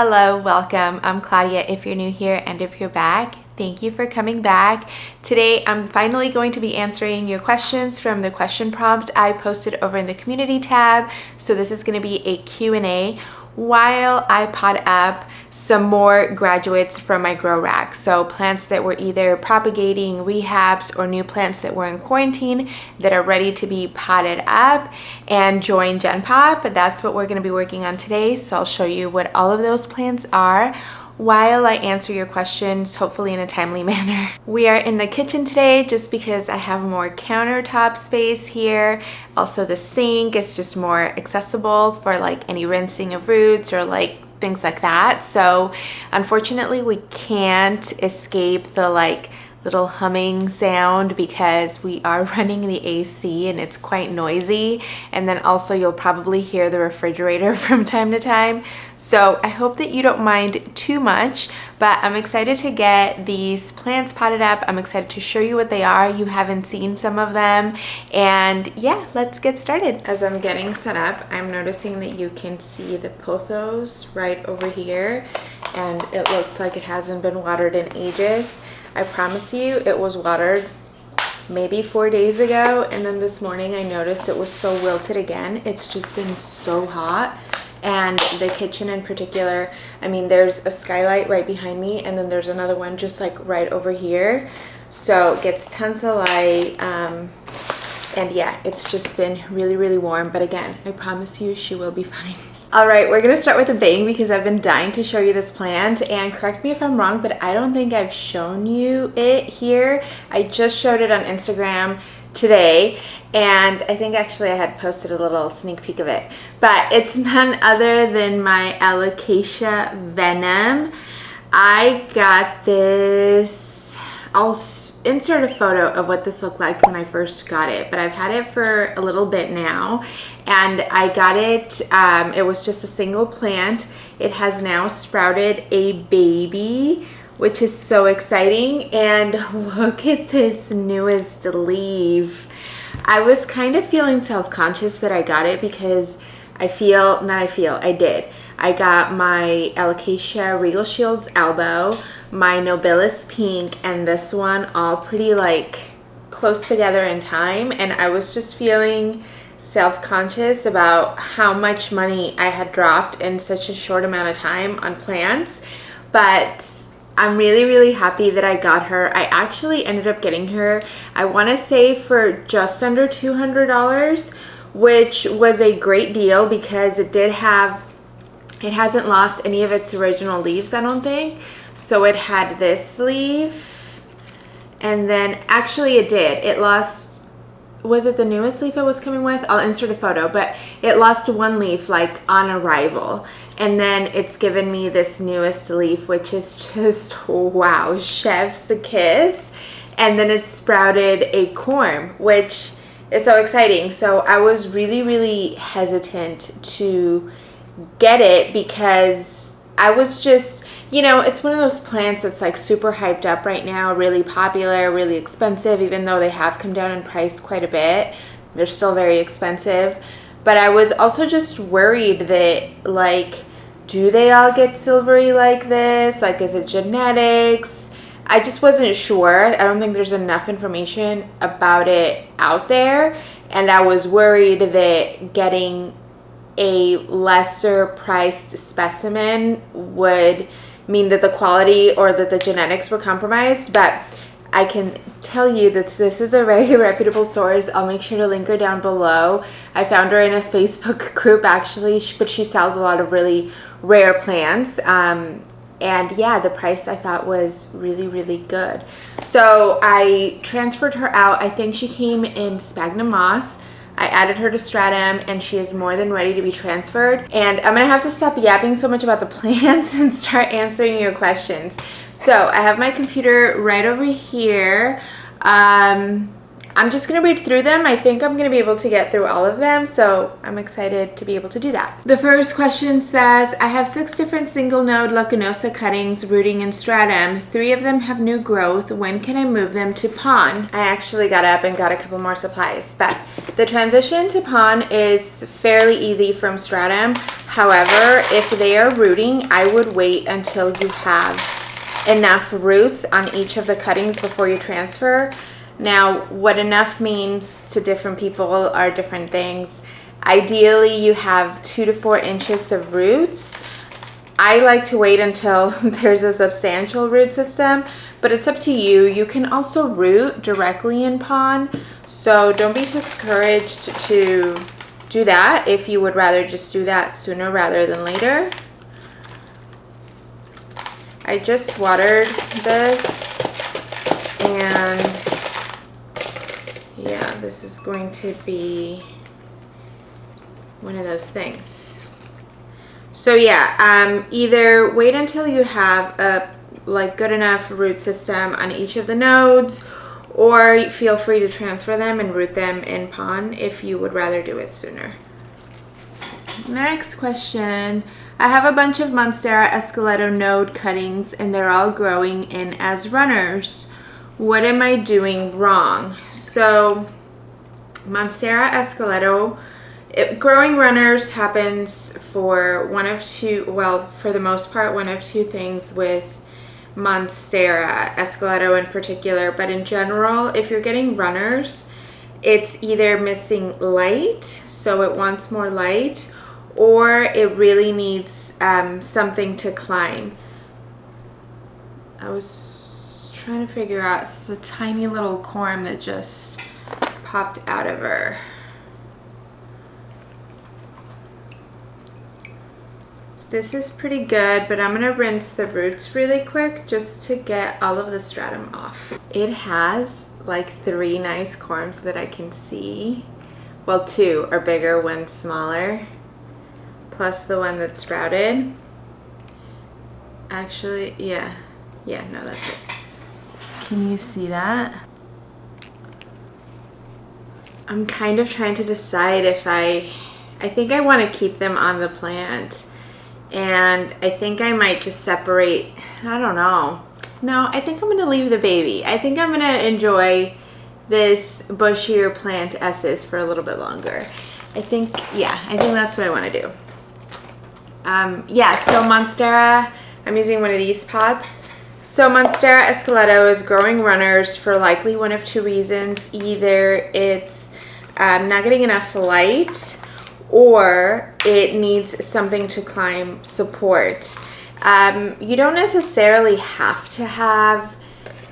Hello, welcome. I'm Claudia if you're new here, and if you're back, thank you for coming back. Today I'm finally going to be answering your questions from the question prompt I posted over in the community tab. So this is going to be a Q&A while I pot up some more graduates from my grow rack. So plants that were either propagating, rehabs, or new plants that were in quarantine that are ready to be potted up and join Gen Pop. That's what we're going to be working on today. So I'll show you what all of those plants are while I answer your questions, hopefully in a timely manner. We are in the kitchen today just because I have more countertop space here. Also the sink is just more accessible for like any rinsing of roots or like things like that. So unfortunately we can't escape the like little humming sound because we are running the AC and it's quite noisy, and then also you'll probably hear the refrigerator from time to time. So I hope that you don't mind too much, but I'm excited to get these plants potted up. I'm excited to show you what they are. You haven't seen some of them, and yeah, let's get started. As I'm getting set up, I'm noticing that you can see the pothos right over here, and it looks like it hasn't been watered in ages. I promise you it was watered maybe 4 days ago, and then this morning I noticed it was so wilted again. It's just been so hot, and the kitchen in particular, I mean there's a skylight right behind me, and then there's another one just like right over here, so it gets tons of light, and yeah, it's just been really warm, but again, I promise you she will be fine. All right, we're gonna start with a bang because I've been dying to show you this plant, and correct me if I'm wrong, but I don't think I've shown you it here. I just showed it on Instagram today, and I think actually I had posted a little sneak peek of it, but it's none other than my Alocasia Venom. I got this, I'll insert a photo of what this looked like when I first got it, but I've had it for a little bit now, and I got it, it was just a single plant. It has now sprouted a baby, which is so exciting, and look at this newest leaf. I was kind of feeling self-conscious that I got it because I did. I got my Alocasia Regal Shields Elbow, my Nobilis Pink, and this one all pretty like close together in time, and I was just feeling self-conscious about how much money I had dropped in such a short amount of time on plants. But I'm really happy that I got her. I actually ended up getting her, I want to say, for just under $200, which was a great deal because it hasn't lost any of its original leaves, I don't think. So it had this leaf, and then actually it did. It lost, was it the newest leaf it was coming with? I'll insert a photo, but it lost one leaf like on arrival. And then it's given me this newest leaf, which is just, wow, chef's kiss. And then it sprouted a corm, which is so exciting. So I was really hesitant to get it because I was just, you know, it's one of those plants that's like super hyped up right now, really popular, really expensive, even though they have come down in price quite a bit. They're still very expensive. But I was also just worried that, like, do they all get silvery like this? Like, is it genetics? I just wasn't sure. I don't think there's enough information about it out there. And I was worried that getting a lesser priced specimen would mean that the quality or that the genetics were compromised, but I can tell you that this is a very reputable source. I'll make sure to link her down below. I found her in a Facebook group actually, but she sells a lot of really rare plants, and yeah, the price I thought was really good. So I transferred her out. I think she came in sphagnum moss. I added her to stratum, and she is more than ready to be transferred. And I'm gonna have to stop yapping so much about the plants and start answering your questions. So I have my computer right over here. I I'm just going to read through them. I think I'm going to be able to get through all of them, so I'm excited to be able to do that. The first question says, I have 6 different single node Lacanosa cuttings rooting in stratum. 3 of them have new growth. When can I move them to pon? I actually got up and got a couple more supplies, but the transition to pon is fairly easy from stratum. However, if they are rooting, I would wait until you have enough roots on each of the cuttings before you transfer. Now, what enough means to different people are different things. Ideally, you have 2 to 4 inches of roots. I like to wait until there's a substantial root system, but it's up to you. You can also root directly in pon, so don't be discouraged to do that if you would rather just do that sooner rather than later. I just watered this, and yeah, this is going to be one of those things. So yeah, either wait until you have a good enough root system on each of the nodes, or feel free to transfer them and root them in pon if you would rather do it sooner. Next question. I have a bunch of Monstera esqueleto node cuttings and they're all growing in as runners. What am I doing wrong? So Monstera esqueleto, growing runners happens for one of two, well, for the most part, one of two things with Monstera esqueleto in particular, but in general, if you're getting runners, it's either missing light, so it wants more light, or it really needs something to climb. I was trying to figure out, it's a tiny little corm that just popped out of her. This is pretty good, but I'm gonna rinse the roots really quick just to get all of the stratum off. It has like 3 nice corms that I can see. Well, 2 are bigger, 1's smaller, plus the one that's sprouted. Actually, yeah, no, that's it. Can you see that? I'm kind of trying to decide if I think I want to keep them on the plant, and I think I might just separate. I don't know. No, I think I'm going to leave the baby. I think I'm going to enjoy this bushier plant S's for a little bit longer. I think that's what I want to do. Yeah, so Monstera, I'm using one of these pots. So Monstera esqueleto is growing runners for likely one of 2 reasons. Either it's not getting enough light, or it needs something to climb support. You don't necessarily have to have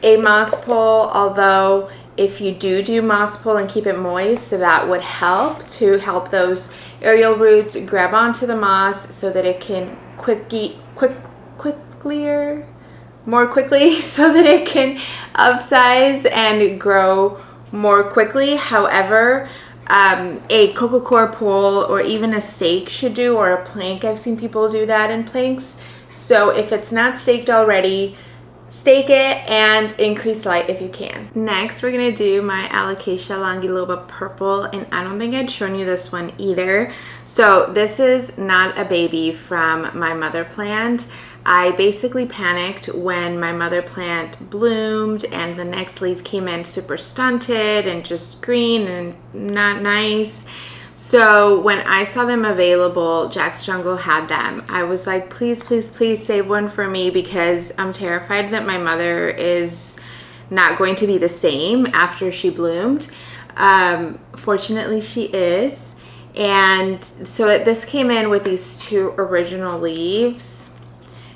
a moss pole, although if you do moss pole and keep it moist, that would help to help those aerial roots grab onto the moss so that it can more quickly so that it can upsize and grow more quickly. However, a coco coir pole or even a stake should do, or a plank. I've seen people do that in planks. So if it's not staked already, stake it and increase light if you can. Next, we're gonna do my Alocasia longiloba purple, and I don't think I'd shown you this one either. So this is not a baby from my mother plant. I basically panicked when my mother plant bloomed and the next leaf came in super stunted and just green and not nice. So when I saw them available, Jack's Jungle had them. I was like, please, please, please save one for me, because I'm terrified that my mother is not going to be the same after she bloomed. Fortunately, she is. And so this came in with these 2 original leaves.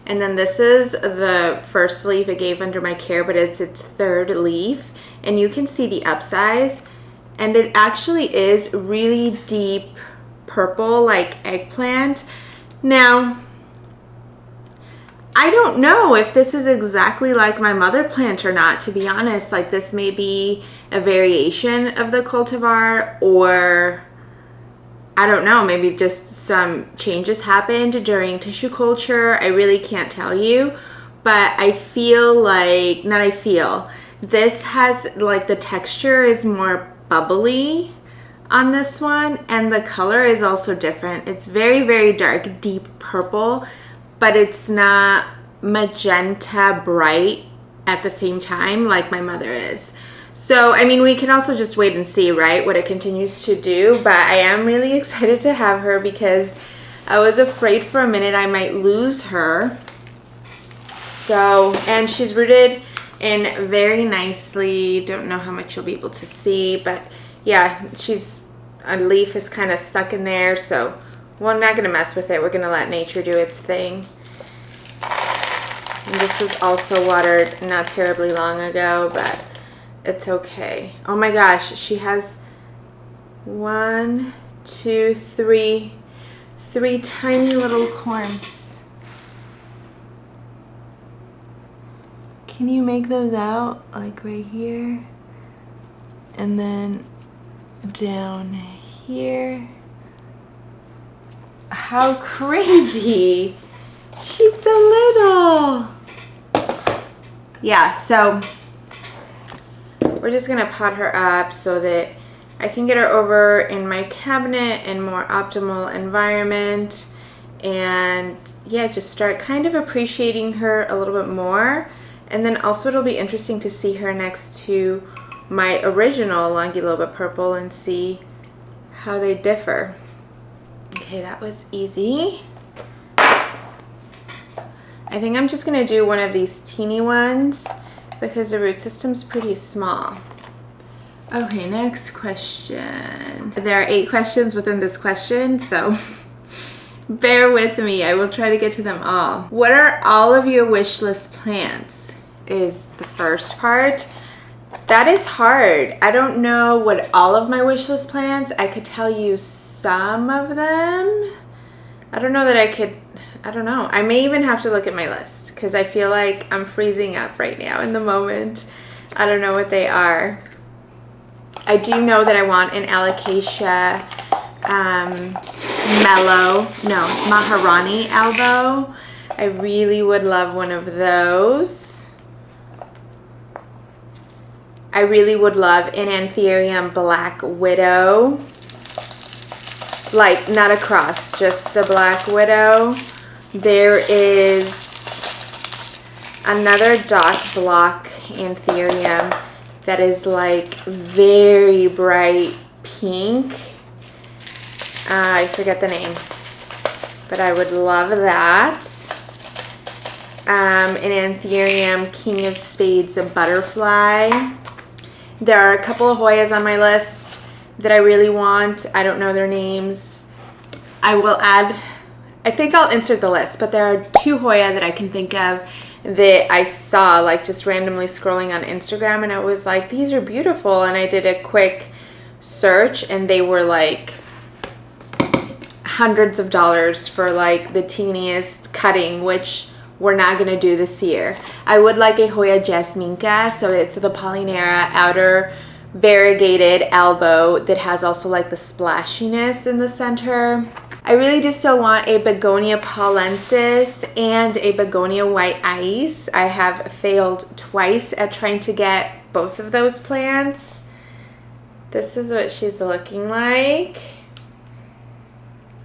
And then this is the first leaf it gave under my care, but it's its 3rd leaf. And you can see the upsize. And it actually is really deep purple, like eggplant. Now, I don't know if this is exactly like my mother plant or not, to be honest. Like, this may be a variation of the cultivar, or I don't know, maybe just some changes happened during tissue culture. I really can't tell you, but I feel like, This has like the texture is more bubbly on this one, and the color is also different. It's very, very dark, deep purple, but it's not magenta bright at the same time like my mother is. So, I mean, we can also just wait and see, right, what it continues to do, but I am really excited to have her because I was afraid for a minute I might lose her. So, and she's rooted in very nicely. Don't know how much you'll be able to see, but yeah, a leaf is kind of stuck in there, so we're not going to mess with it. We're going to let nature do its thing. And this was also watered not terribly long ago, but it's okay. Oh my gosh, she has 1, 2, 3 tiny little corms. Can you make those out? Like right here. And then down here. How crazy! She's so little. Yeah, so we're just gonna pot her up so that I can get her over in my cabinet in more optimal environment, and yeah, just start kind of appreciating her a little bit more. And then also it'll be interesting to see her next to my original Longiloba purple and see how they differ. Okay, that was easy. I think I'm just gonna do one of these teeny ones because the root system's pretty small. Okay, next question. There are 8 questions within this question, so bear with me. I will try to get to them all. What are all of your wish list plants? Is the first part. That is hard. I don't know what all of my wish list plants. I could tell you some of them. I don't know that I don't know. I may even have to look at my list because I feel like I'm freezing up right now in the moment. I don't know what they are. I do know that I want an Alocasia Maharani elbow. I really would love one of those. I really would love an Anthurium Black Widow. Like, not a cross, just a Black Widow. There is another dot block Anthurium that is like very bright pink. I forget the name, but I would love that. An Anthurium King of Spades, a butterfly. There are a couple of Hoyas on my list that I really want. I don't know their names. I will add, I think I'll insert the list, but there are 2 Hoya that I can think of that I saw like just randomly scrolling on Instagram, and I was like, these are beautiful, and I did a quick search and they were like hundreds of dollars for like the teeniest cutting, which we're not gonna do this year. I would like a Hoya Jasminka, so it's the Polyneura outer variegated elbow that has also like the splashiness in the center. I really do still want a Begonia paulensis and a Begonia white ice. I have failed twice at trying to get both of those plants. This is what she's looking like.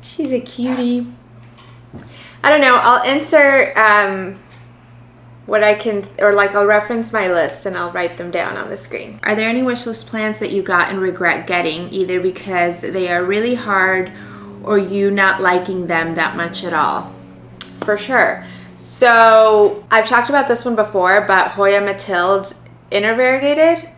She's a cutie. I don't know, I'll insert what I can, or like I'll reference my list and I'll write them down on the screen. Are there any wish list plants that you got and regret getting, either because they are really hard or you not liking them that much at all? For sure. So I've talked about this one before, but Hoya Mathilde Inner Variegated.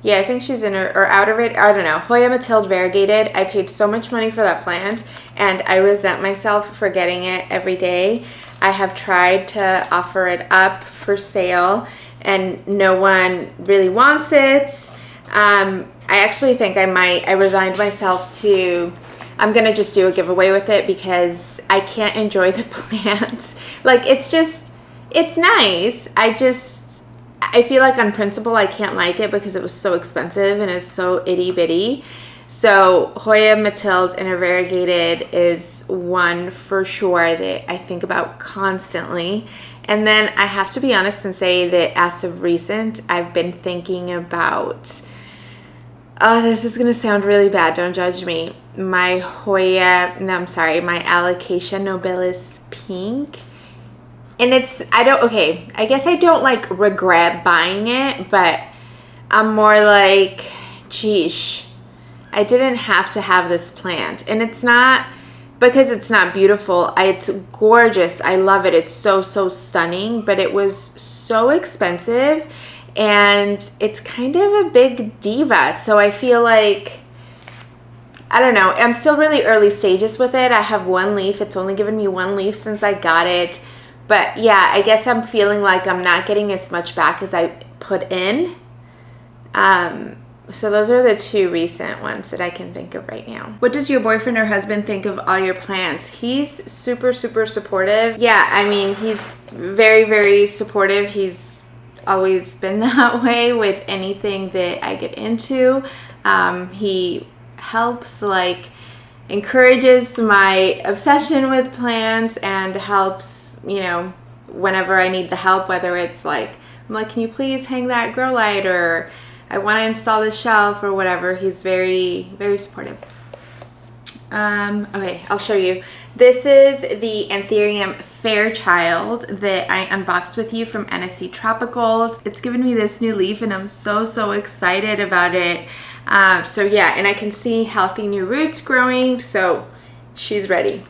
Yeah, I think she's inner or outer, I don't know. Hoya Mathilde Variegated. I paid so much money for that plant and I resent myself for getting it every day. I have tried to offer it up for sale and no one really wants it. I actually think I resigned myself to, I'm gonna just do a giveaway with it because I can't enjoy the plants. Like, it's nice. I feel like on principle I can't like it because it was so expensive and it's so itty bitty. So Hoya Inner Variegated is one for sure that I think about constantly. And then I have to be honest and say that as of recent, I've been thinking about, oh, this is going to sound really bad, don't judge me, my Alocasia Nobilis Pink. And I guess I don't like regret buying it, but I'm more like, geesh, I didn't have to have this plant. And it's not because it's not beautiful. It's gorgeous. I love it. It's so, so stunning, but it was so expensive and it's kind of a big diva. So I feel like, I don't know, I'm still really early stages with it. I have one leaf. It's only given me one leaf since I got it. But yeah, I guess I'm feeling like I'm not getting as much back as I put in. So those are the two recent ones that I can think of right now. What does your boyfriend or husband think of all your plants? He's super, super supportive. Yeah, I mean, he's very, very supportive. He's always been that way with anything that I get into. He helps, like, encourages my obsession with plants and helps, you know, whenever I need the help, whether it's like, I'm like, can you please hang that grow light, or I want to install the shelf or whatever. He's very, very supportive. Okay, I'll show you. This is the Anthurium Fairchild that I unboxed with you from NSC Tropicals. It's given me this new leaf and I'm so, so excited about it. So yeah, and I can see healthy new roots growing, so she's ready.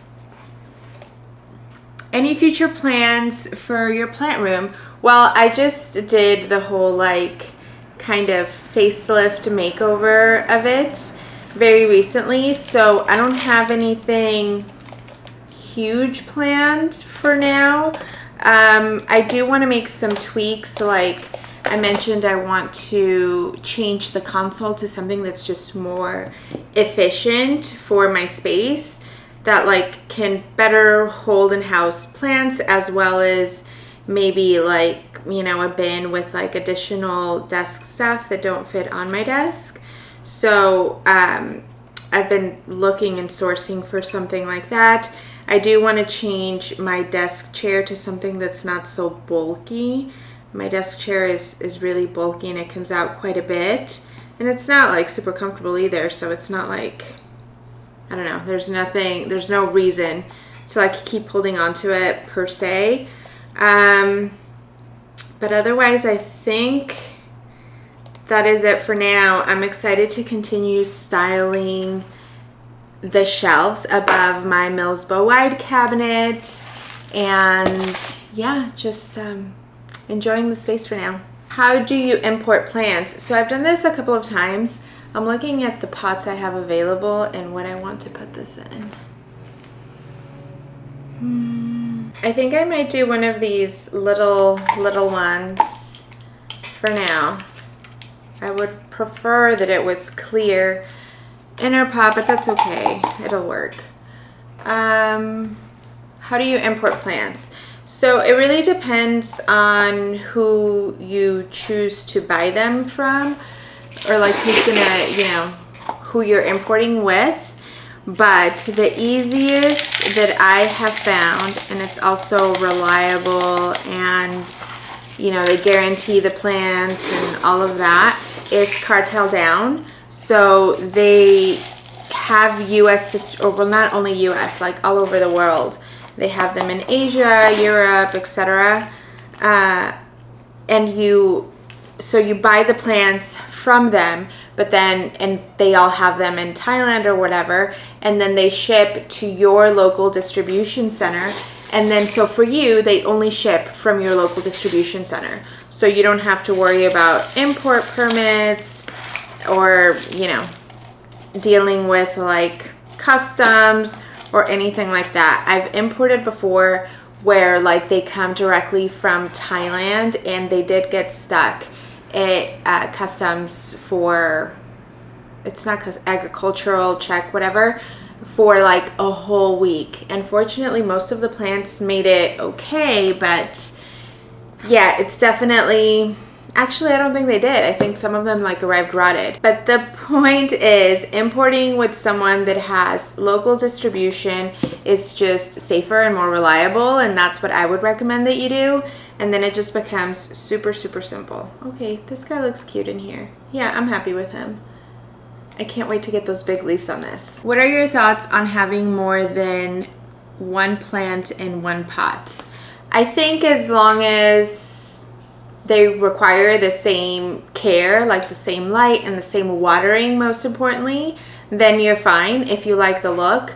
Any future plans for your plant room? Well, I just did the whole like kind of facelift makeover of it very recently, so I don't have anything huge planned for now. I do want to make some tweaks. Like I mentioned, I want to change the console to something that's just more efficient for my space, that like can better hold and house plants, as well as maybe like, you know, a bin with like additional desk stuff that don't fit on my desk. So I've been looking and sourcing for something like that. I do want to change my desk chair to something that's not so bulky. My desk chair is really bulky and it comes out quite a bit, and it's not like super comfortable either, so it's not like, I don't know, there's no reason to like keep holding on to it per se. But otherwise, I think that is it for now. I'm excited to continue styling the shelves above my Mills Bow Wide cabinet, and yeah, just enjoying the space for now. How do you import plants? So I've done this a couple of times. I'm looking at the pots I have available and what I want to put this in. I think I might do one of these little ones for now. I would prefer that it was clear inner pot, but that's okay. It'll work. How do you import plants? So it really depends on who you choose to buy them from, or like who's gonna, you know, who you're importing with. But the easiest that I have found, and it's also reliable and, you know, they guarantee the plants and all of that, is Kartel Dan. So they have US, or well, not only US, like all over the world. They have them in Asia, Europe, etc. And you buy the plants from them, but then, and they all have them in Thailand or whatever, and then they ship to your local distribution center. And then, so for you, they only ship from your local distribution center. So you don't have to worry about import permits or, you know, dealing with like customs or anything like that. I've imported before where like they come directly from Thailand and they did get stuck at customs for, it's not agricultural check, whatever, for like a whole week. And fortunately, most of the plants made it okay, but yeah, it's definitely Actually, I don't think they did. I think some of them like arrived rotted. But the point is, importing with someone that has local distribution is just safer and more reliable, and that's what I would recommend that you do. And then it just becomes super, super simple. Okay, this guy looks cute in here. Yeah, I'm happy with him. I can't wait to get those big leaves on this. What are your thoughts on having more than one plant in one pot? I think as long as they require the same care, like the same light and the same watering, most importantly, then you're fine if you like the look.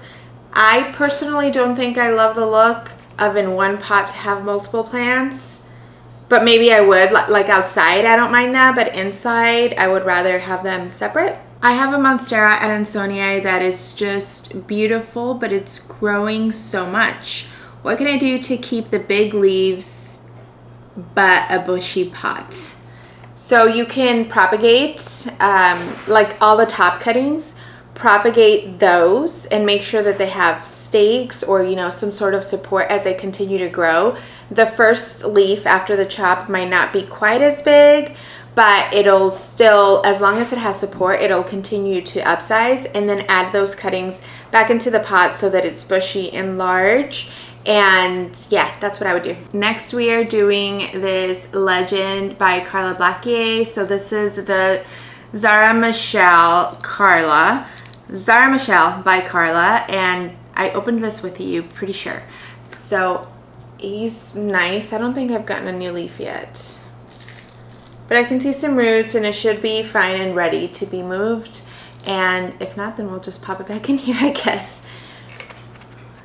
I personally don't think I love the look of in one pot to have multiple plants, but maybe I would, like outside I don't mind that, but inside I would rather have them separate. I have a Monstera at Adansonii that is just beautiful, but it's growing so much. What can I do to keep the big leaves but a bushy pot? So you can propagate, like all the top cuttings, propagate those and make sure that they have stakes or, you know, some sort of support as they continue to grow. The first leaf after the chop might not be quite as big, but it'll still, as long as it has support, it'll continue to upsize, and then add those cuttings back into the pot so that it's bushy and large. And yeah, that's what I would do. Next, we are doing this Legend by Carla Blacquier. So this is the Zara Michelle by Carla, and I opened this with you, pretty sure. So he's nice. I don't think I've gotten a new leaf yet, but I can see some roots and it should be fine and ready to be moved. And if not, then we'll just pop it back in here, I guess.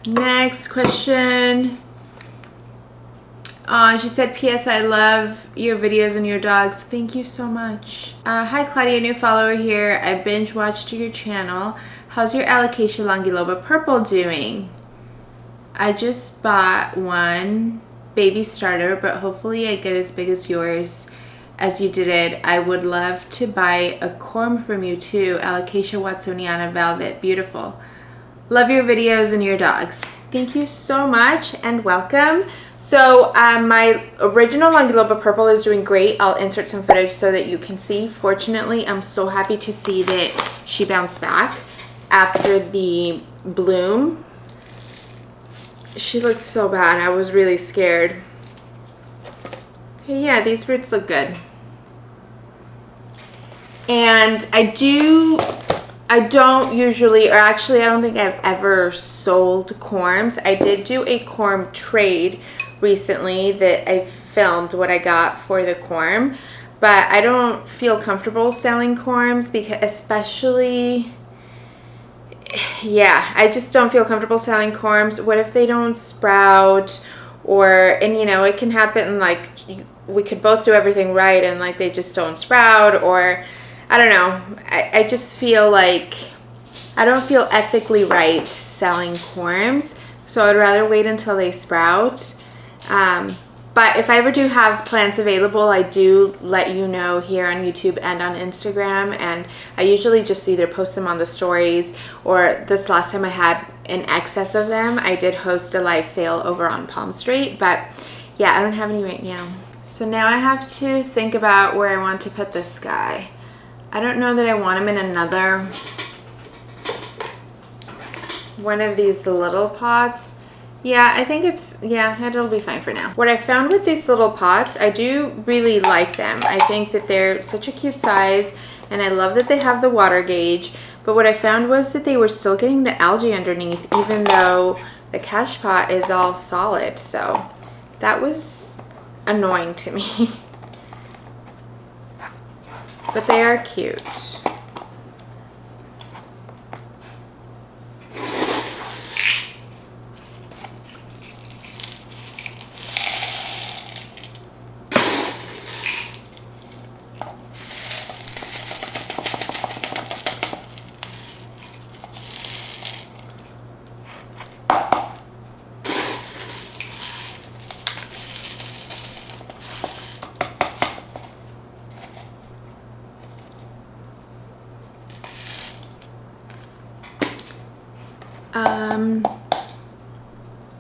Next question. She said, P.S. I love your videos and your dogs. Thank you so much. Hi Claudia, new follower here. I binge watched your channel. How's your Alocasia longiloba purple doing? I just bought one baby starter, but hopefully I get as big as yours as you did it. I would love to buy a corm from you too. Alocasia watsoniana velvet, beautiful. Love your videos and your dogs. Thank you so much and welcome. So my original longiloba purple is doing great. I'll insert some footage so that you can see. Fortunately, I'm so happy to see that she bounced back after the bloom. She looked so bad. I was really scared. Okay, yeah, these roots look good. And I don't usually, or actually I don't think I've ever sold corms. I did do a corm trade recently that I filmed what I got for the corm, but I don't feel comfortable selling corms because especially, yeah, I just don't feel comfortable selling corms. What if they don't sprout, or, and you know, it can happen, like we could both do everything right and like they just don't sprout, or I don't know. I just feel like I don't feel ethically right selling corms, so I'd rather wait until they sprout. But if I ever do have plants available, I do let you know here on YouTube and on Instagram, and I usually just either post them on the stories, or this last time I had an excess of them, I did host a live sale over on Palm Street, but yeah, I don't have any right now. So now I have to think about where I want to put this guy. I don't know that I want him in another one of these little pots. Yeah, I think it'll be fine for now. What I found with these little pots, I do really like them. I think that they're such a cute size, and I love that they have the water gauge. But what I found was that they were still getting the algae underneath, even though the cache pot is all solid. So that was annoying to me. But they are cute.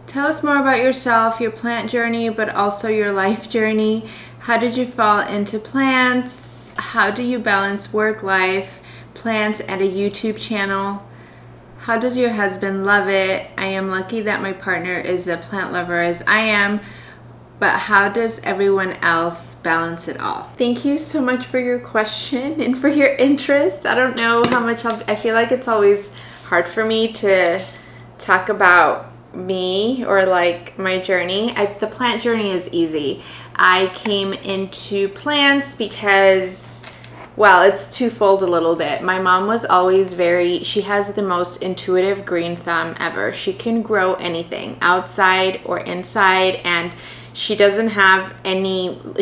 Tell us more about yourself, your plant journey, but also your life journey. How did you fall into plants? How do you balance work life, plants, and a YouTube channel? How does your husband love it? I am lucky that my partner is a plant lover as I am, but how does everyone else balance it all? Thank you so much for your question and for your interest. I don't know how much I feel like it's always hard for me to talk about me or like my journey. The plant journey is easy. I came into plants because, well, it's twofold a little bit. My mom was always she has the most intuitive green thumb ever. She can grow anything outside or inside, and she doesn't have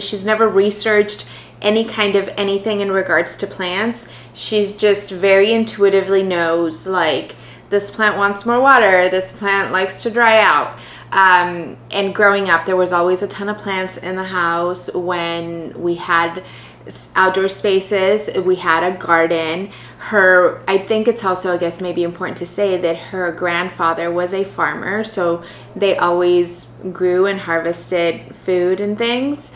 she's never researched any kind of anything in regards to plants. She's just very intuitively knows, like, this plant wants more water, this plant likes to dry out. And growing up, there was always a ton of plants in the house. When we had outdoor spaces, we had a garden. I think it's also, I guess, maybe important to say that her grandfather was a farmer, so they always grew and harvested food and things.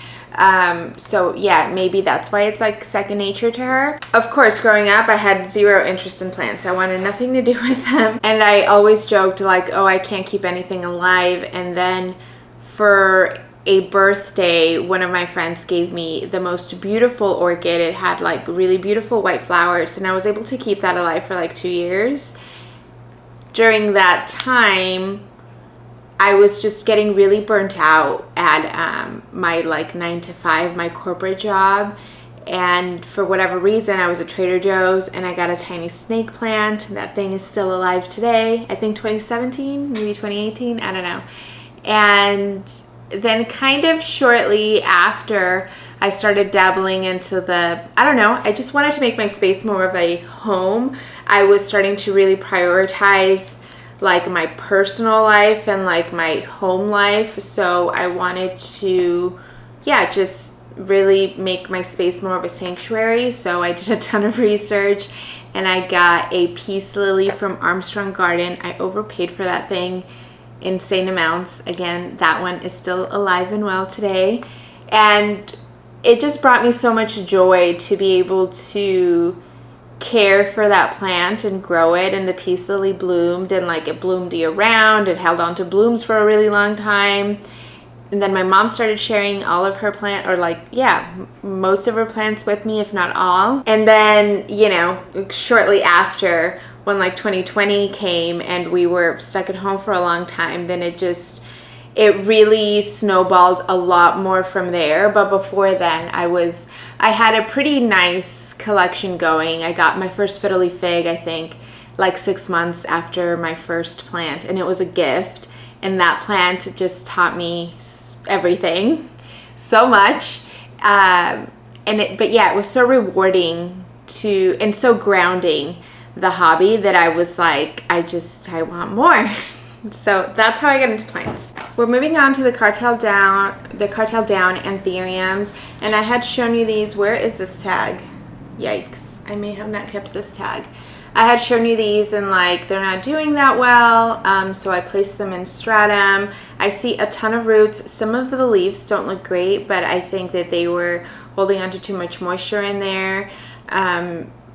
So yeah, maybe that's why it's like second nature to her. Of course, growing up, I had zero interest in plants. I wanted nothing to do with them. And I always joked like, oh, I can't keep anything alive. And then for a birthday, one of my friends gave me the most beautiful orchid. It had like really beautiful white flowers, and I was able to keep that alive for like 2 years. During that time, I was just getting really burnt out at my like 9 to 5, my corporate job. And for whatever reason, I was at Trader Joe's and I got a tiny snake plant. That thing is still alive today. I think 2017, maybe 2018, I don't know. And then kind of shortly after, I started dabbling into I don't know, I just wanted to make my space more of a home. I was starting to really prioritize like my personal life and like my home life. So I wanted to, yeah, just really make my space more of a sanctuary. So I did a ton of research and I got a peace lily from Armstrong Garden. I overpaid for that thing insane amounts. Again, that one is still alive and well today. And it just brought me so much joy to be able to care for that plant and grow it. And the peace lily bloomed, and like it bloomed year round. It held on to blooms for a really long time. And then my mom started sharing all of her most of her plants with me, if not all. And then, you know, shortly after, when like 2020 came and we were stuck at home for a long time, then it really snowballed a lot more from there. But before then, I had a pretty nice collection going. I got my first fiddly fig, I think, like 6 months after my first plant, and it was a gift. And that plant just taught me everything so much. But yeah, it was so rewarding and so grounding, the hobby, that I was like, I want more. So that's how I got into plants. We're moving on to the Kartel Dan Anthuriums, and I had shown you these. Where is this tag? Yikes, I may have not kept this tag. I had shown you these, and like they're not doing that well, so I placed them in stratum. I see a ton of roots. Some of the leaves don't look great, but I think that they were holding onto too much moisture in there.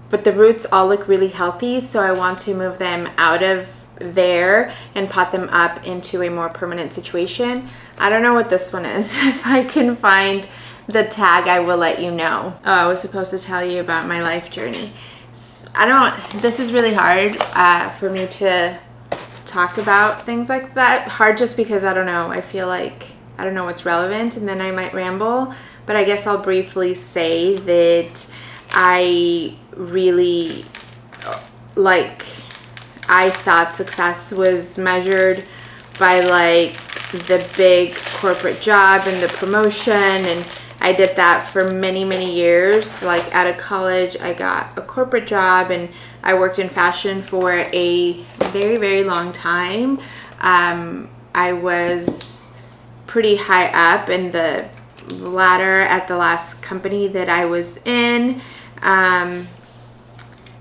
But the roots all look really healthy, so I want to move them out of there and pot them up into a more permanent situation. I don't know what this one is. If I can find the tag, I will let you know. Oh, I was supposed to tell you about my life journey. This is really hard for me to talk about things like that. Hard just because I don't know. I feel like I don't know what's relevant, and then I might ramble. But I guess I'll briefly say that I really I thought success was measured by like the big corporate job and the promotion, and I did that for many, many years. Like out of college, I got a corporate job and I worked in fashion for a very, very long time. I was pretty high up in the ladder at the last company that I was in.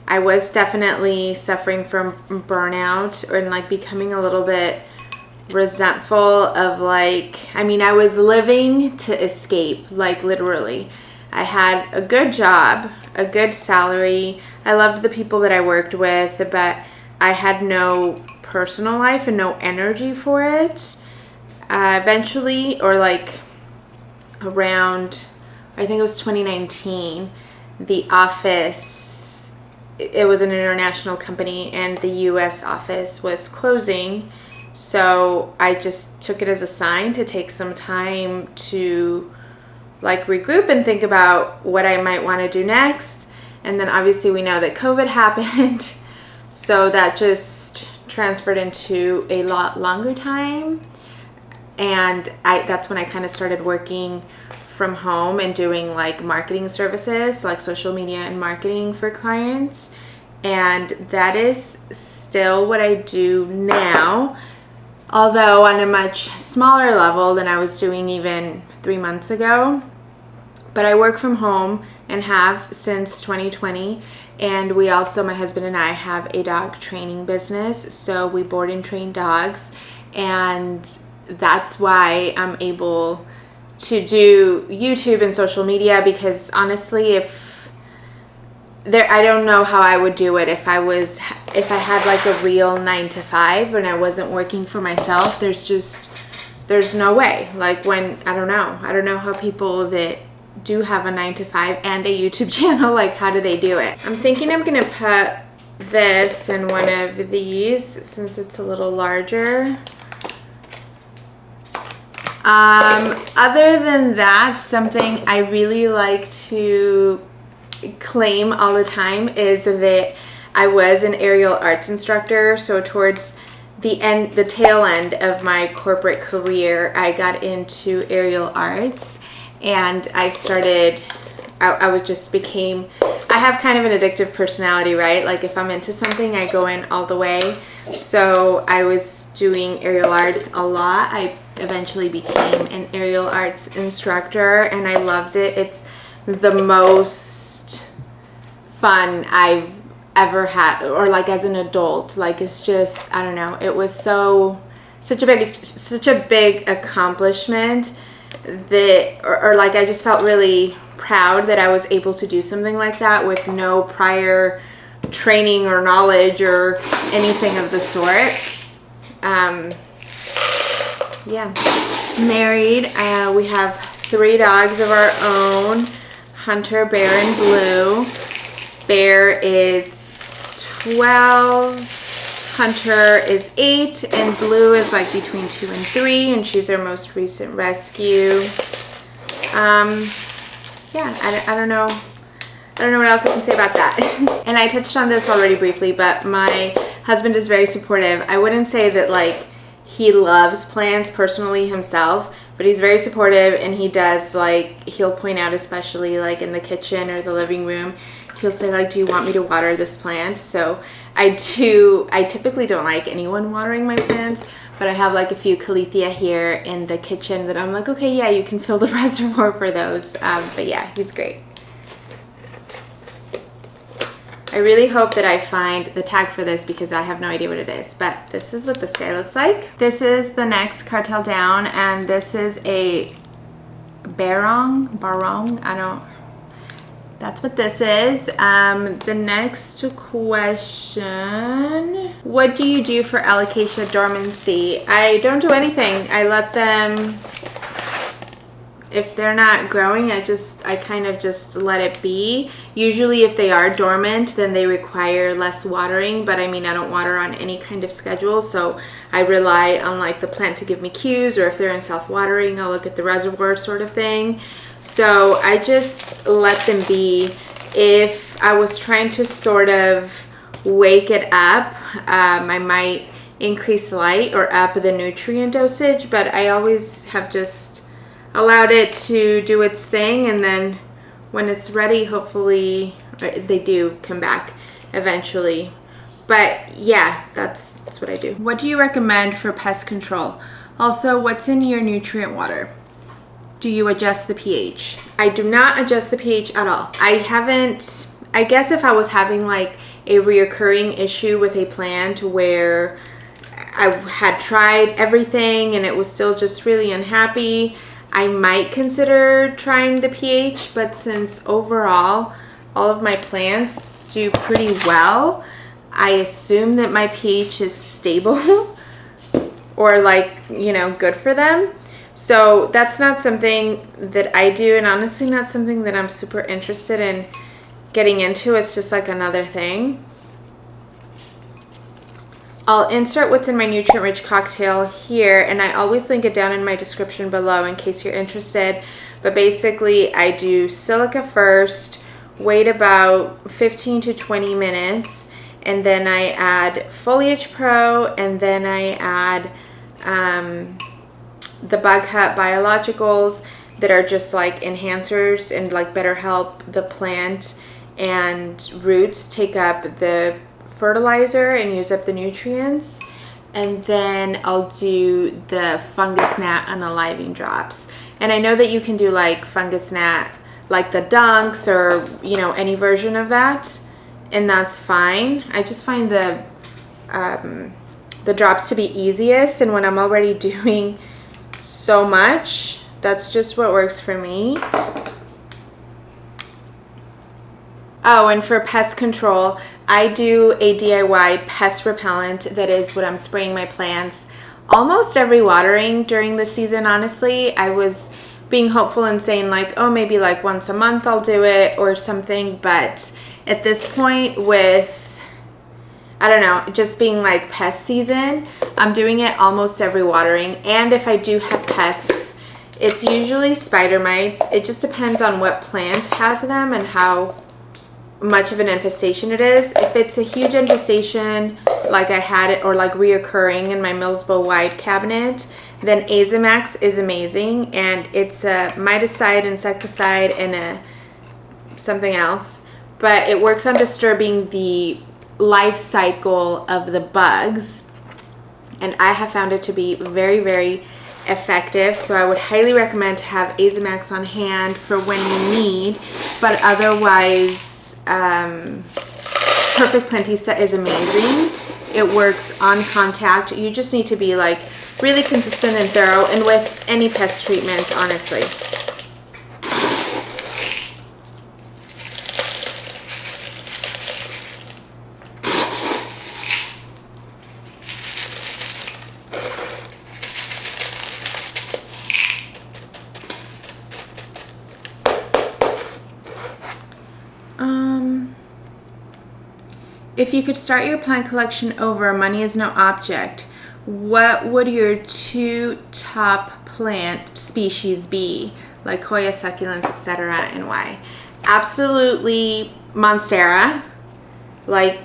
I was definitely suffering from burnout and like becoming a little bit resentful of like, I mean, I was living to escape, like literally. I had a good job, a good salary. I loved the people that I worked with, but I had no personal life and no energy for it. Eventually, or like around, I think it was 2019, the office, it was an international company and the US office was closing. So I just took it as a sign to take some time to like regroup and think about what I might want to do next. And then obviously we know that COVID happened. So that just transferred into a lot longer time. And that's when I kind of started working from home and doing like marketing services, like social media and marketing for clients. And that is still what I do now, although on a much smaller level than I was doing even 3 months ago. But I work from home and have since 2020. And we also, my husband and I, have a dog training business. So we board and train dogs. And that's why I'm able to do YouTube and social media, because honestly, I don't know how I would do it if I had like a real 9-to-5 and I wasn't working for myself. There's no way. Like when, I don't know how people that do have a 9-to-5 and a YouTube channel, like how do they do it? I'm thinking I'm gonna put this in one of these since it's a little larger. Other than that, something I really like to claim all the time is that I was an aerial arts instructor. So towards the tail end of my corporate career, I got into aerial arts, and I have kind of an addictive personality, right? Like if I'm into something, I go in all the way. So I was doing aerial arts a lot. I eventually became an aerial arts instructor and I loved it. It's the most fun I've ever had, or like as an adult. Like it's just, I don't know, it was such a big accomplishment that, or like I just felt really proud that I was able to do something like that with no prior training or knowledge or anything of the sort. Yeah, married. We have 3 dogs of our own, Hunter, Bear, and Blue. Bear is 12, Hunter is 8, and Blue is like between 2 and 3, and she's our most recent rescue. Yeah, I don't know what else I can say about that. And I touched on this already briefly, but my husband is very supportive. I wouldn't say that like he loves plants personally himself, but he's very supportive, and he does like, he'll point out, especially like in the kitchen or the living room, he'll say like, do you want me to water this plant? So I typically don't like anyone watering my plants, but I have like a few calathea here in the kitchen that I'm like, okay, yeah, you can fill the reservoir for those. But yeah, he's great. I really hope that I find the tag for this because I have no idea what it is, but this is what this guy looks like. This is the next Kartel Dan, and this is a barong, that's what this is. The next question, what do you do for Alocasia dormancy? I don't do anything. I let them, if they're not growing, I kind of just let it be. Usually if they are dormant, then they require less watering, but I mean, I don't water on any kind of schedule, so I rely on like the plant to give me cues, or if they're in self-watering, I'll look at the reservoir sort of thing. So I just let them be. If I was trying to sort of wake it up, I might increase light or up the nutrient dosage, but I always have just allowed it to do its thing, and then when it's ready, hopefully they do come back eventually. But yeah, that's what I do. What do you recommend for pest control? Also, what's in your nutrient water? Do you adjust the pH? I do not adjust the pH at all. I guess if I was having like a reoccurring issue with a plant where I had tried everything and it was still just really unhappy, I might consider trying the pH, but since overall all of my plants do pretty well, I assume that my pH is stable or like, you know, good for them. So that's not something that I do, and honestly not something that I'm super interested in getting into. It's just like another thing. I'll insert what's in my nutrient-rich cocktail here, and I always link it down in my description below in case you're interested. But basically, I do silica first, wait about 15 to 20 minutes, and then I add Foliage Pro, and then I add the Bug Hut biologicals that are just like enhancers and like better help the plant and roots take up the fertilizer and use up the nutrients. And then I'll do the fungus gnat unaliving drops. And I know that you can do like fungus gnat, like the dunks or, you know, any version of that, and that's fine. I just find the drops to be easiest, and when I'm already doing so much, that's just what works for me. Oh, and for pest control, I do a DIY pest repellent. That is what I'm spraying my plants almost every watering during the season. Honestly, I was being hopeful and saying like, oh, maybe like once a month I'll do it or something, but at this point with, I don't know, just being like pest season, I'm doing it almost every watering. And if I do have pests, it's usually spider mites. It just depends on what plant has them and how much of an infestation it is. If it's a huge infestation like I had it, or like reoccurring in my Millsbo wide cabinet, then Azamax is amazing, and it's a miticide, insecticide, and a something else, but it works on disturbing the life cycle of the bugs, and I have found it to be very, very effective. So I would highly recommend to have Azamax on hand for when you need, but otherwise Perfect Plantista is amazing. It works on contact. You just need to be like really consistent and thorough, and with any pest treatment, honestly. If you could start your plant collection over, money is no object, what would your 2 top plant species be? Like Hoya succulents, etc., and why? Absolutely Monstera, like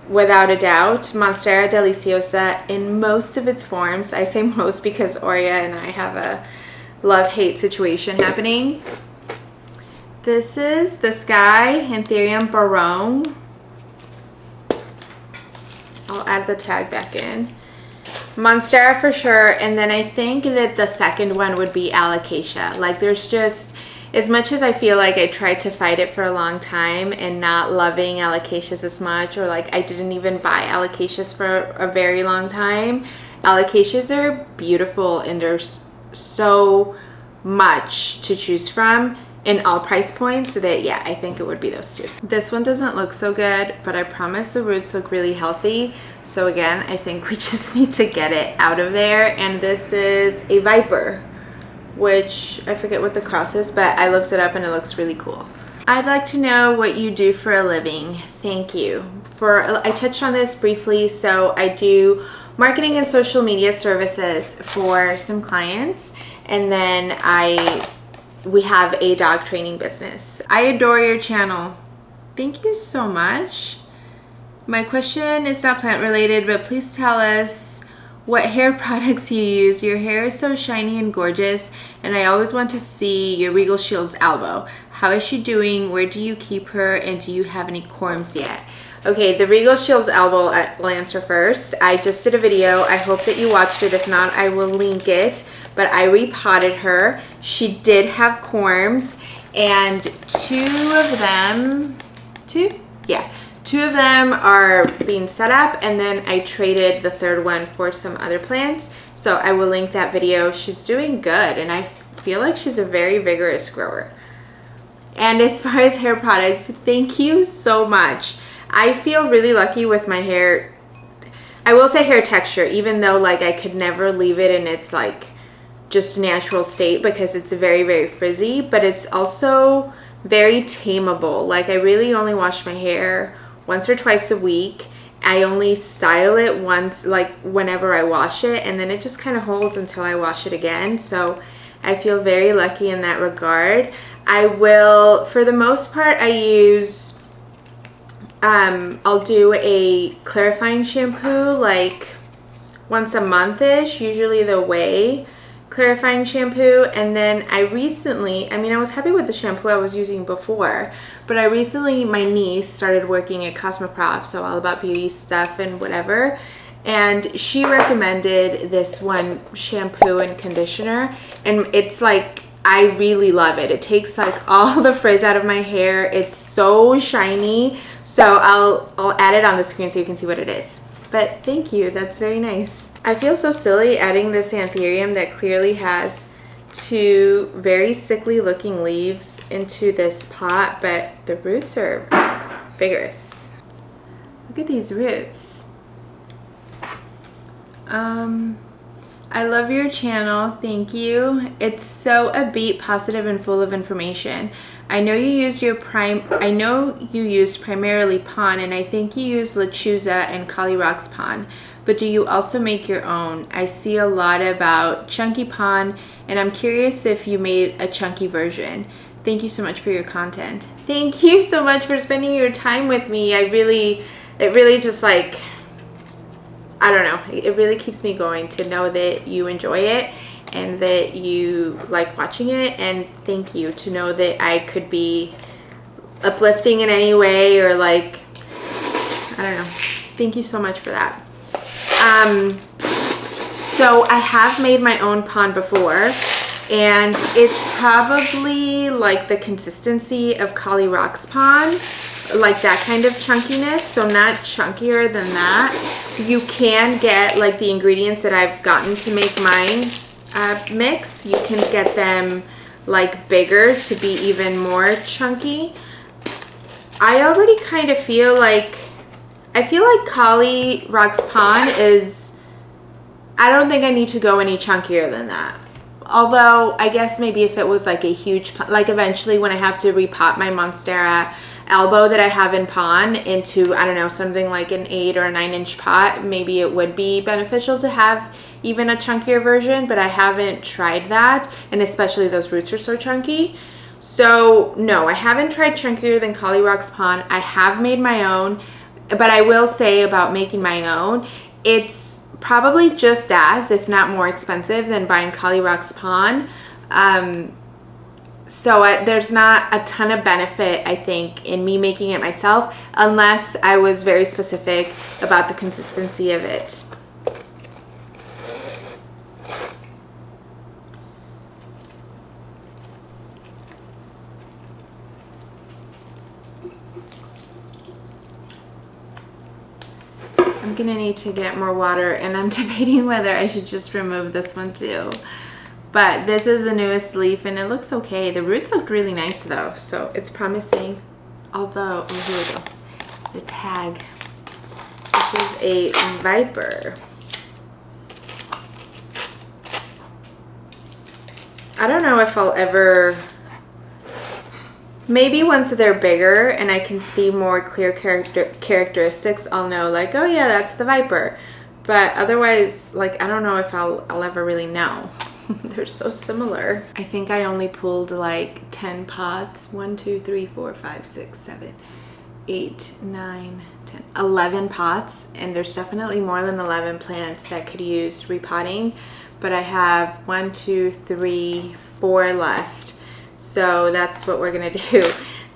without a doubt. Monstera deliciosa in most of its forms. I say most because Oria and I have a love-hate situation happening. This is the Sky Anthurium Barone. I'll add the tag back in. Monstera for sure, and then I think that the second one would be Alocasia. Like there's just, as much as I feel like I tried to fight it for a long time and not loving Alocasias as much, or like I didn't even buy Alocasias for a very long time, Alocasias are beautiful, and there's so much to choose from in all price points that, yeah, I think it would be those 2. This one doesn't look so good, but I promise the roots look really healthy. So again, I think we just need to get it out of there. And this is a Viper, which I forget what the cross is, but I looked it up and it looks really cool. I'd like to know what you do for a living. Thank you. I touched on this briefly. So I do marketing and social media services for some clients, and then we have a dog training business. I adore your channel. Thank you so much. My question is not plant related, but please tell us what hair products you use. Your hair is so shiny and gorgeous, and I always want to see your Regal Shield's Albo. How is she doing? Where do you keep her? And do you have any corms yet? Okay, the Regal Shield's Albo, I'll answer first. I just did a video. I hope that you watched it. If not, I will link it. But I repotted her. She did have corms, and 2 2 of them are being set up, and then I traded the 3rd one for some other plants. So I will link that video. She's doing good, and I feel like she's a very vigorous grower. And as far as hair products, thank you so much. I feel really lucky with my hair. I will say hair texture, even though like I could never leave it in its like just natural state because it's very, very frizzy, but it's also very tameable. Like I really only wash my hair once or twice a week. I only style it once, like whenever I wash it, and then it just kind of holds until I wash it again. So I feel very lucky in that regard. I will, for the most part, I use, I'll do a clarifying shampoo like once a month-ish, usually the Way clarifying shampoo. And then I recently, I mean, I was happy with the shampoo I was using before, but I recently, my niece started working at Cosmoprof, so all about beauty stuff and whatever, and she recommended this one shampoo and conditioner, and it's like, I really love it. It takes like all the frizz out of my hair. It's so shiny. So I'll add it on the screen so you can see what it is. But thank you, that's very nice. I feel so silly adding this Anthurium that clearly has 2 very sickly looking leaves into this pot, but the roots are vigorous. Look at these roots. I love your channel, thank you. It's so upbeat, positive, and full of information. I know you used primarily pon, and I think you use lechuza and Calyrox pon, but do you also make your own? I see a lot about chunky pon, and I'm curious if you made a chunky version. Thank you so much for your content. Thank you so much for spending your time with me. It really just like, I don't know, it really keeps me going to know that you enjoy it and that you like watching it, and thank you to know that I could be uplifting in any way, or like, I don't know. Thank you so much for that. So I have made my own pon before, and it's probably like the consistency of Calyrox pon, like that kind of chunkiness, so not chunkier than that. You can get like the ingredients that I've gotten to make mine mix, you can get them like bigger to be even more chunky. I already kind of feel like, Calyrox pon is, I don't think I need to go any chunkier than that. Although I guess maybe if it was like a huge, like eventually when I have to repot my Monstera elbow that I have in pon into, I don't know, something like an 8 or a 9-inch pot, maybe it would be beneficial to have even a chunkier version, but I haven't tried that, and especially those roots are so chunky. So no, I haven't tried chunkier than Calyrox pon. I have made my own, but I will say about making my own, it's probably just as, if not more expensive than buying Calyrox pon. So there's not a ton of benefit, I think, in me making it myself, unless I was very specific about the consistency of it. I'm gonna need to get more water, and I'm debating whether I should just remove this one too. But this is the newest leaf, and it looks okay. The roots look really nice though, so it's promising. Although, oh, here we go. The tag. This is a Viper. I don't know if I'll ever, maybe once they're bigger and I can see more clear characteristics, I'll know like, oh yeah, that's the Viper. But otherwise, like, I don't know if I'll ever really know. They're so similar. I think I only pulled like 10 pots. 1, 2, 3, 4, 5, 6, 7, 8, 9, 10, 11 pots. And there's definitely more than 11 plants that could use repotting. But I have 1, 2, 3, 4 left. So that's what we're gonna do.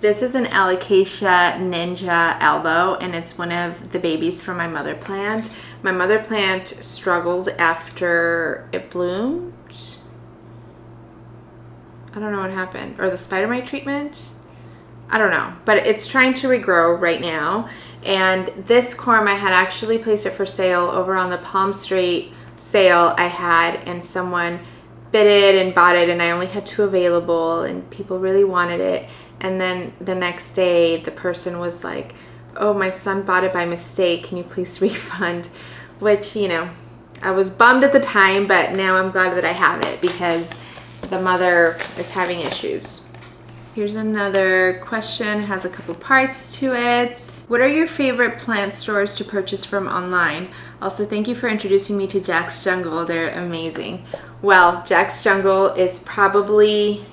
This is an Alocasia Ninja elbow, and it's one of the babies from my mother plant. My mother plant struggled after it bloomed. I don't know what happened. Or the spider mite treatment. I don't know, but it's trying to regrow right now. And this corm, I had actually placed it for sale over on the Palm Street sale I had, and someone bid it and bought it, and I only had 2 available, and people really wanted it. And then the next day, the person was like, oh, my son bought it by mistake. Can you please refund? Which, you know, I was bummed at the time, but now I'm glad that I have it because the mother is having issues. Here's another question, it has a couple parts to it. What are your favorite plant stores to purchase from online? Also, thank you for introducing me to Jack's Jungle. They're amazing. Well, Jack's Jungle is probably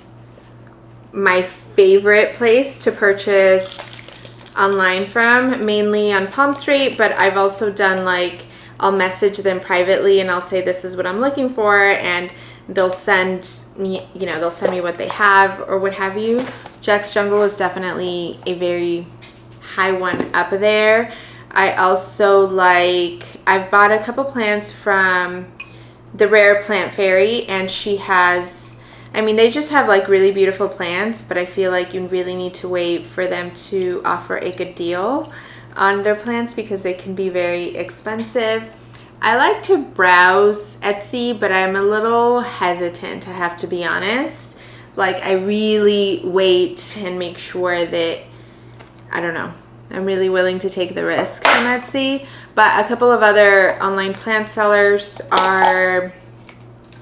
my favorite place to purchase online from, mainly on Palm Street, but I've also done like, I'll message them privately and I'll say this is what I'm looking for, and they'll send me, you know, they'll send me what they have or what have you. Jack's Jungle is definitely a very high one up there. I also like, I've bought a couple plants from the Rare Plant Fairy, and she has, I mean, they just have like really beautiful plants, but I feel like you really need to wait for them to offer a good deal on their plants because they can be very expensive. I like to browse Etsy, but I'm a little hesitant, I have to be honest. Like, I really wait and make sure that, I don't know, I'm really willing to take the risk on Etsy. But a couple of other online plant sellers are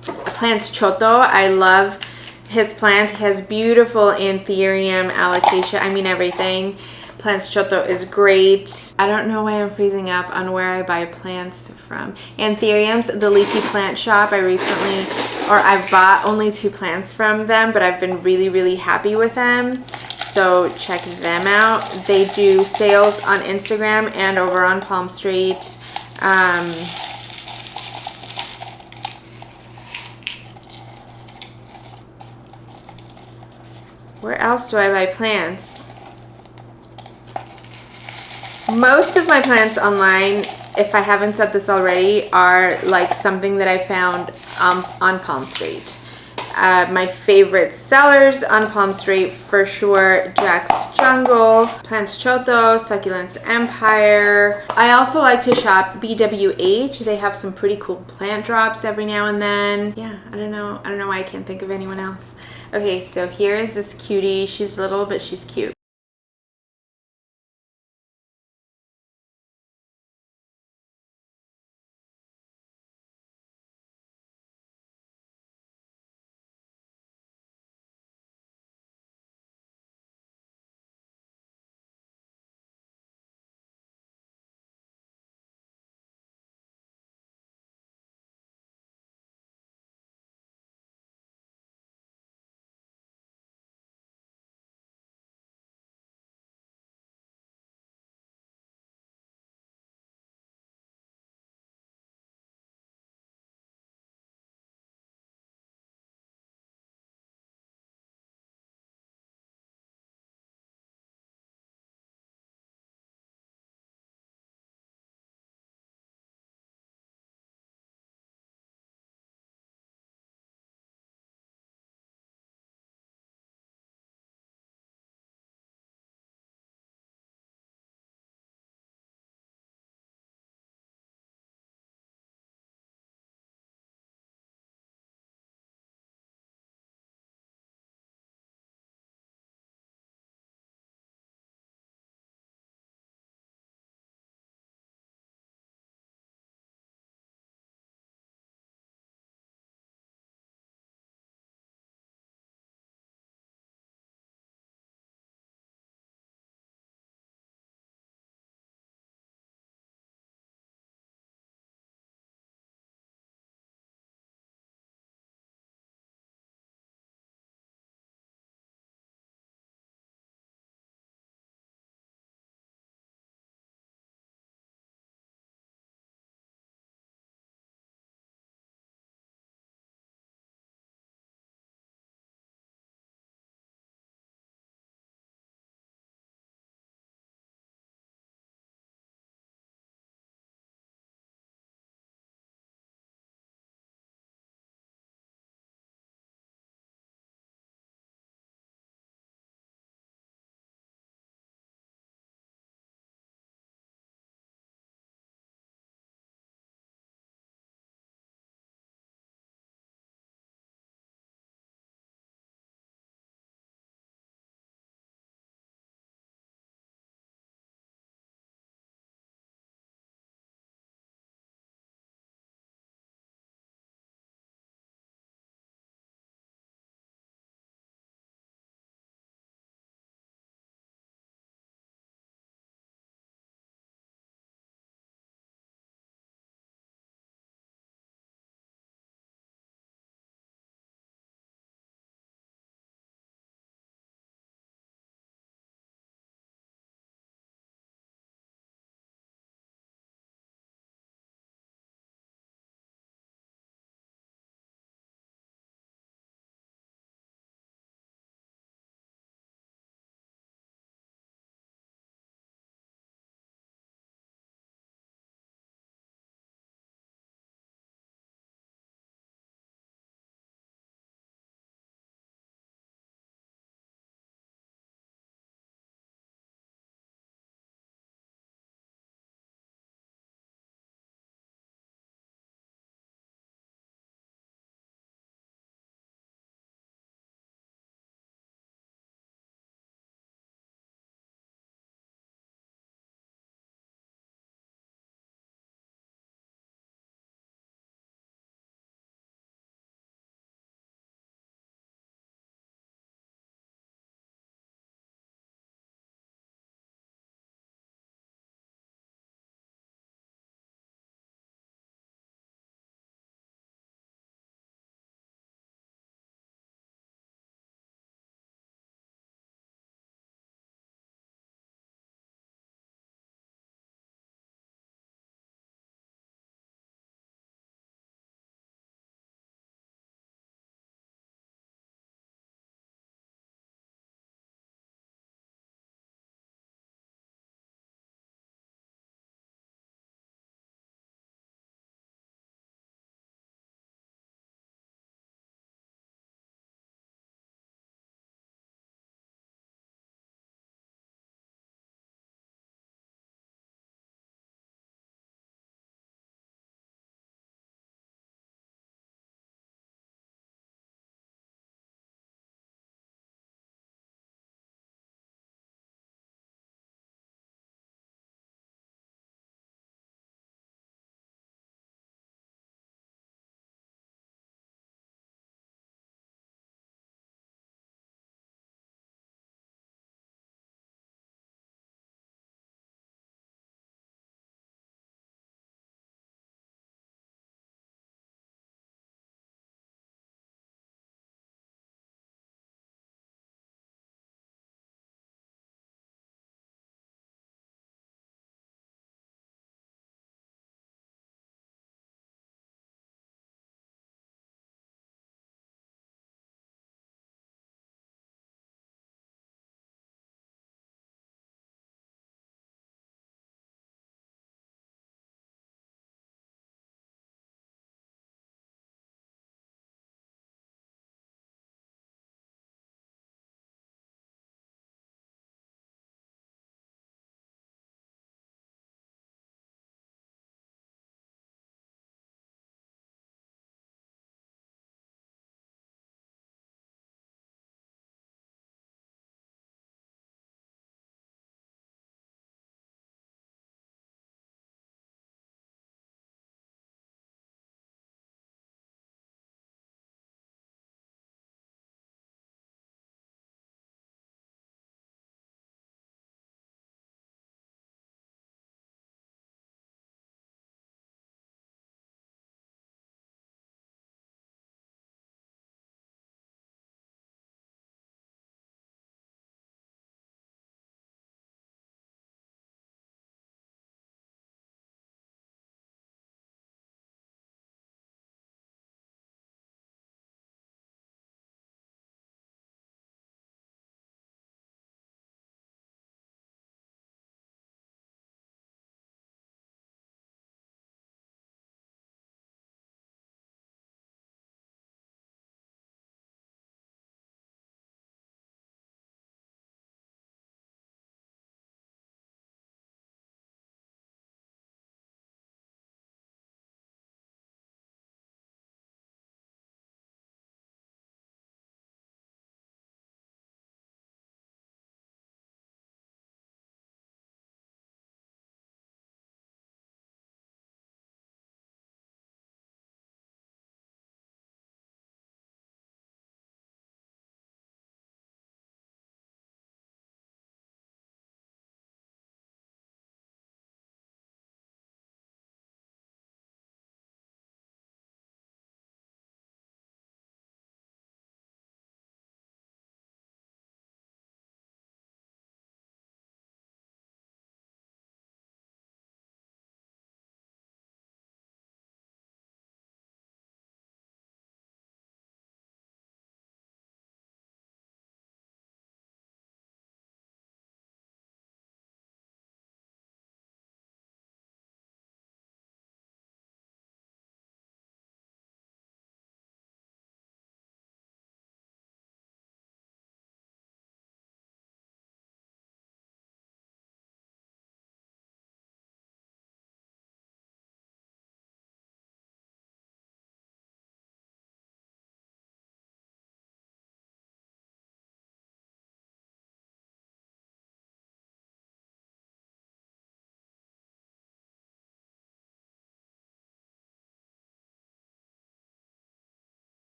Plants Choto. I love his plants. He has beautiful Anthurium, Alocasia, I mean everything. Plants Choto is great. I don't know why I'm freezing up on where I buy plants from. Anthurium's, the leafy plant shop, I've bought only 2 plants from them, but I've been really, really happy with them. So check them out. They do sales on Instagram and over on Palm Street. Where else do I buy plants? Most of my plants online, if I haven't said this already, are like something that I found on Palm Street. My favorite sellers on Palm Street, for sure, Jack's Jungle, Plants Choto, Succulents Empire. I also like to shop BWH. They have some pretty cool plant drops every now and then. Yeah, I don't know why I can't think of anyone else. Okay, so here is this cutie. She's little, but she's cute.